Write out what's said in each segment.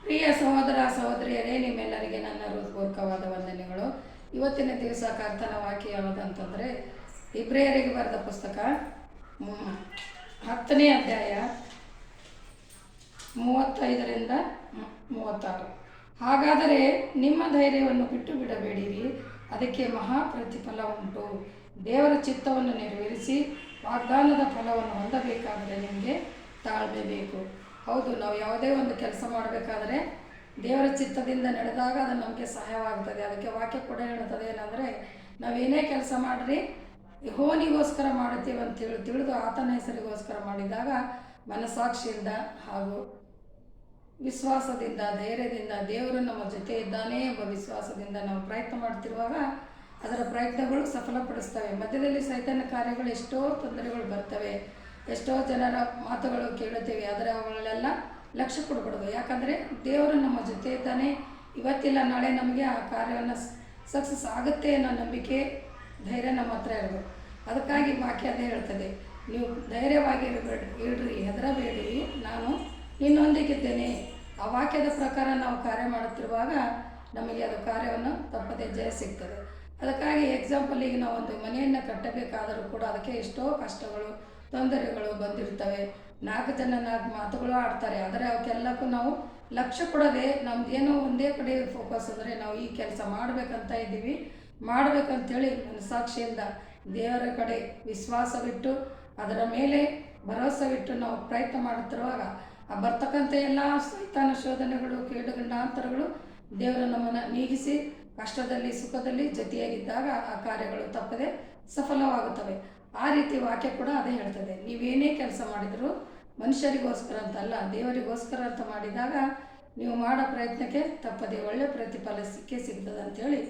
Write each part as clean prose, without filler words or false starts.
ಪ್ರಿಯ ಸಹೋದರ ಸಹೋದರಿಯರೇ, ನಿಮ್ಮೆಲ್ಲರಿಗೆ ನನ್ನ ಹೃತ್ಪೂರ್ವಕವಾದ ವಂದನೆಗಳು. ಇವತ್ತಿನ ದಿವಸ ಕರ್ತನ ವಾಕ್ಯ ಯಾವುದಂತಂದರೆ ಇಬ್ರಿಯರಿಗೆ ಬರೆದ ಪುಸ್ತಕ 10ನೇ ಅಧ್ಯಾಯ 35ರಿಂದ 36. ಹಾಗಾದರೆ ನಿಮ್ಮ ಧೈರ್ಯವನ್ನು ಬಿಟ್ಟು ಬಿಡಬೇಡಿರಿ, ಅದಕ್ಕೆ ಮಹಾ ಪ್ರತಿಫಲ ಉಂಟು. ದೇವರ ಚಿತ್ತವನ್ನು ನೆರವೇರಿಸಿ ವಾಗ್ದಾನದ ಫಲವನ್ನು ಹೊಂದಬೇಕಾದರೆ ನಿಮಗೆ ತಾಳ್ಮೆ ಬೇಕು. ಹೌದು, ನಾವು ಯಾವುದೇ ಒಂದು ಕೆಲಸ ಮಾಡಬೇಕಾದ್ರೆ ದೇವರ ಚಿತ್ತದಿಂದ ನಡೆದಾಗ ಅದು ನಮಗೆ ಸಹಾಯವಾಗ್ತದೆ. ಅದಕ್ಕೆ ವಾಕ್ಯ ಕೂಡ ಹೇಳ್ತದೆ ಏನಂದರೆ, ನಾವೇನೇ ಕೆಲಸ ಮಾಡಿರಿ ಯೆಹೋವನಿಗೋಸ್ಕರ ಮಾಡುತ್ತೀವಿ ಅಂತೇಳಿ ತಿಳಿದು ಆತನ ಹೆಸರಿಗೋಸ್ಕರ ಮಾಡಿದಾಗ ಮನಸ್ಸಾಕ್ಷಿಯಿಂದ ಹಾಗೂ ವಿಶ್ವಾಸದಿಂದ ಧೈರ್ಯದಿಂದ ದೇವರು ನಮ್ಮ ಜೊತೆ ಇದ್ದಾನೆ ಎಂಬ ವಿಶ್ವಾಸದಿಂದ ನಾವು ಪ್ರಯತ್ನ ಮಾಡ್ತಿರುವಾಗ ಅದರ ಪ್ರಯತ್ನಗಳು ಸಫಲಪಡಿಸ್ತವೆ. ಮಧ್ಯದಲ್ಲಿ ಸೈತಾನ ಕಾರ್ಯಗಳು ಎಷ್ಟೋ ತೊಂದರೆಗಳು ಬರ್ತವೆ, ಎಷ್ಟೋ ಜನರ ಮಾತುಗಳು ಕೇಳುತ್ತೇವೆ, ಆದರೆ ಅವುಗಳೆಲ್ಲ ಲಕ್ಷ್ಯ ಕೊಡಬಾರ್ದು. ಯಾಕಂದರೆ ದೇವರು ನಮ್ಮ ಜೊತೆ ಇದ್ದಾನೆ. ಇವತ್ತಿಲ್ಲ ನಾಳೆ ನಮಗೆ ಆ ಕಾರ್ಯವನ್ನು ಸಕ್ಸಸ್ ಆಗುತ್ತೆ ಅನ್ನೋ ನಂಬಿಕೆ ಧೈರ್ಯ ನಮ್ಮ ಹತ್ರ ಇರಬೇಕು. ಅದಕ್ಕಾಗಿ ವಾಕ್ಯ ಅದೇ ಹೇಳ್ತದೆ, ನೀವು ಧೈರ್ಯವಾಗಿ ಇಡ್ರಿ, ಹೆದರಬೇಡಿರಿ, ನಾನು ನಿನ್ನೊಂದಿಗಿದ್ದೇನೆ. ಆ ವಾಕ್ಯದ ಪ್ರಕಾರ ನಾವು ಕಾರ್ಯ ಮಾಡುತ್ತಿರುವಾಗ ನಮಗೆ ಅದು ಕಾರ್ಯವನ್ನು ತಪ್ಪದೆ ಜಯ ಸಿಗ್ತದೆ. ಅದಕ್ಕಾಗಿ ಎಕ್ಸಾಂಪಲಿಗೆ ನಾವು ಒಂದು ಮನೆಯನ್ನು ಕಟ್ಟಬೇಕಾದರೂ ಕೂಡ ಅದಕ್ಕೆ ಎಷ್ಟೋ ಕಷ್ಟಗಳು ತೊಂದರೆಗಳು ಬಂದಿರ್ತವೆ. 4 ಜನ 4 ಮಾತುಗಳು ಆಡ್ತಾರೆ, ಆದರೆ ಅವಕ್ಕೆಲ್ಲಕ್ಕೂ ನಾವು ಲಕ್ಷ್ಯ ಕೊಡದೆ ನಮ್ದೇನೋ ಒಂದೇ ಕಡೆ ಫೋಕಸ್ ಅಂದರೆ ನಾವು ಈ ಕೆಲಸ ಮಾಡಬೇಕಂತ ಇದ್ದೀವಿ, ಮಾಡಬೇಕಂತೇಳಿ ಮನಸ್ಸಾಕ್ಷಿಯಿಂದ ದೇವರ ಕಡೆ ವಿಶ್ವಾಸವಿಟ್ಟು ಅದರ ಮೇಲೆ ಭರವಸೆವಿಟ್ಟು ನಾವು ಪ್ರಯತ್ನ ಮಾಡುತ್ತಿರುವಾಗ ಆ ಬರ್ತಕ್ಕಂಥ ಎಲ್ಲ ಸೈತಾನ ಶೋಧನೆಗಳು ಕೇಡುಗಂಡಾಂತರಗಳು ದೇವರು ನಮ್ಮನ್ನು ನೀಗಿಸಿ ಕಷ್ಟದಲ್ಲಿ ಸುಖದಲ್ಲಿ ಜೊತೆಯಾಗಿದ್ದಾಗ ಆ ಕಾರ್ಯಗಳು ತಪ್ಪದೆ ಸಫಲವಾಗುತ್ತವೆ. ಆ ರೀತಿ ವಾಕ್ಯ ಕೂಡ ಅದೇ ಹೇಳ್ತದೆ, ನೀವೇನೇ ಕೆಲಸ ಮಾಡಿದರೂ ಮನುಷ್ಯರಿಗೋಸ್ಕರ ಅಂತಲ್ಲ ದೇವರಿಗೋಸ್ಕರ ಅಂತ ಮಾಡಿದಾಗ ನೀವು ಮಾಡೋ ಪ್ರಯತ್ನಕ್ಕೆ ತಪ್ಪದೆ ಒಳ್ಳೆಯ ಪ್ರತಿಫಲ ಸಿಗ್ತದೆ ಅಂಥೇಳಿ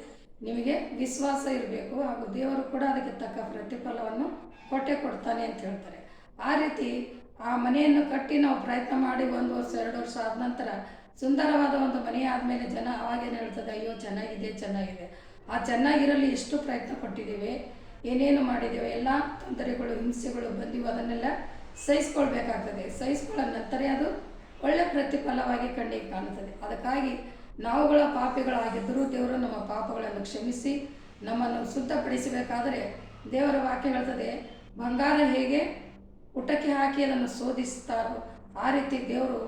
ನಿಮಗೆ ವಿಶ್ವಾಸ ಇರಬೇಕು. ಹಾಗೂ ದೇವರು ಕೂಡ ಅದಕ್ಕೆ ತಕ್ಕ ಪ್ರತಿಫಲವನ್ನು ಕೊಡ್ತಾನೆ ಅಂತ ಹೇಳ್ತಾರೆ. ಆ ರೀತಿ ಆ ಮನೆಯನ್ನು ಕಟ್ಟಿ ನಾವು ಪ್ರಯತ್ನ ಮಾಡಿ 1 ವರ್ಷ 2 ವರ್ಷ ಆದ ನಂತರ ಸುಂದರವಾದ ಒಂದು ಮನೆ ಆದಮೇಲೆ ಜನ ಅವಾಗೇನು ಹೇಳ್ತದೆ, ಅಯ್ಯೋ ಚೆನ್ನಾಗಿದೆ. ಆ ಚೆನ್ನಾಗಿರಲು ಎಷ್ಟು ಪ್ರಯತ್ನ ಪಟ್ಟಿದ್ದೇವೆ, ಏನೇನು ಮಾಡಿದ್ದೇವೆ, ಎಲ್ಲ ತೊಂದರೆಗಳು ಹಿಂಸೆಗಳು ಬಂದಿವೆ, ಅದನ್ನೆಲ್ಲ ಸಹಿಸ್ಕೊಳ್ಬೇಕಾಗ್ತದೆ. ಸಹಿಸ್ಕೊಳ್ಳೋ ನಂತರ ಅದು ಒಳ್ಳೆಯ ಪ್ರತಿಫಲವಾಗಿ ಕಣ್ಣಿಗೆ ಕಾಣುತ್ತದೆ. ಅದಕ್ಕಾಗಿ ನಾವುಗಳ ಪಾಪಿಗಳಾಗಿದ್ದರೂ ದೇವರು ನಮ್ಮ ಪಾಪಗಳನ್ನು ಕ್ಷಮಿಸಿ ನಮ್ಮನ್ನು ಶುದ್ಧಪಡಿಸಬೇಕಾದರೆ ದೇವರ ವಾಕ್ಯ ಹೇಳ್ತದೆ, ಬಂಗಾರ ಹೇಗೆ ಪುಟಕ್ಕೆ ಹಾಕಿ ಅದನ್ನು ಶೋಧಿಸ್ತಾರೋ ಆ ರೀತಿ ದೇವರು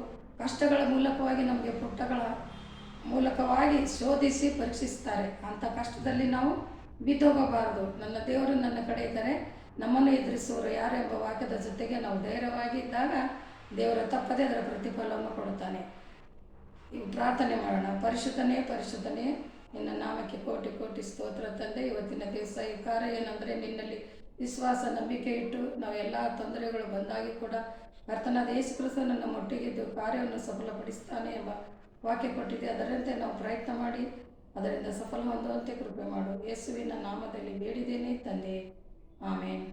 ಕಷ್ಟಗಳ ಮೂಲಕವಾಗಿ ನಮಗೆ ಪುಟ್ಟಗಳ ಮೂಲಕವಾಗಿ ಶೋಧಿಸಿ ಪರೀಕ್ಷಿಸ್ತಾರೆ. ಅಂಥ ಕಷ್ಟದಲ್ಲಿ ನಾವು ಬಿದ್ದೋಗಬಾರದು. ನನ್ನ ದೇವರು ನನ್ನ ಕಡೆ ಇದ್ದರೆ ನಮ್ಮನ್ನು ಎದುರಿಸುವರು ಯಾರು ಎಂಬ ವಾಕ್ಯದ ಜೊತೆಗೆ ನಾವು ಧೈರ್ಯವಾಗಿ ಇದ್ದಾಗ ದೇವರು ತಪ್ಪದೇ ಅದರ ಪ್ರತಿಫಲವನ್ನು ಕೊಡುತ್ತಾನೆ. ಪ್ರಾರ್ಥನೆ ಮಾಡೋಣ. ಪರಿಶುದ್ಧನೇ ನಿನ್ನ ನಾಮಕ್ಕೆ ಕೋಟಿ ಕೋಟಿ ಸ್ತೋತ್ರ ತಂದೆ. ಇವತ್ತಿನ ದಿವಸ ಈ ಕಾರ್ಯ ಏನಂದರೆ ನಿನ್ನಲ್ಲಿ ವಿಶ್ವಾಸ ನಂಬಿಕೆ ಇಟ್ಟು ನಾವು ಎಲ್ಲ ತೊಂದರೆಗಳು ಬಂದಾಗಿ ಕೂಡ ಕರ್ತನಾದ ಯೇಸು ಕ್ರಿಸ್ತನು ನಮ್ಮ ಒಟ್ಟಿಗಿದ್ದು ಕಾರ್ಯವನ್ನು ಸಫಲಪಡಿಸ್ತಾನೆ ಎಂಬ ವಾಕ್ಯ ಕೊಟ್ಟಿದೆ. ಅದರಂತೆ ನಾವು ಪ್ರಯತ್ನ ಮಾಡಿ ಅದರಿಂದ ಸಫಲ ಹೊಂದುವಂತೆ ಕೃಪೆ ಮಾಡು. ಯೇಸುವಿನ ನಾಮದಲ್ಲಿ ಬೇಡಿದ್ದೇನೆ ತಂದೆ, ಆಮೇನ್.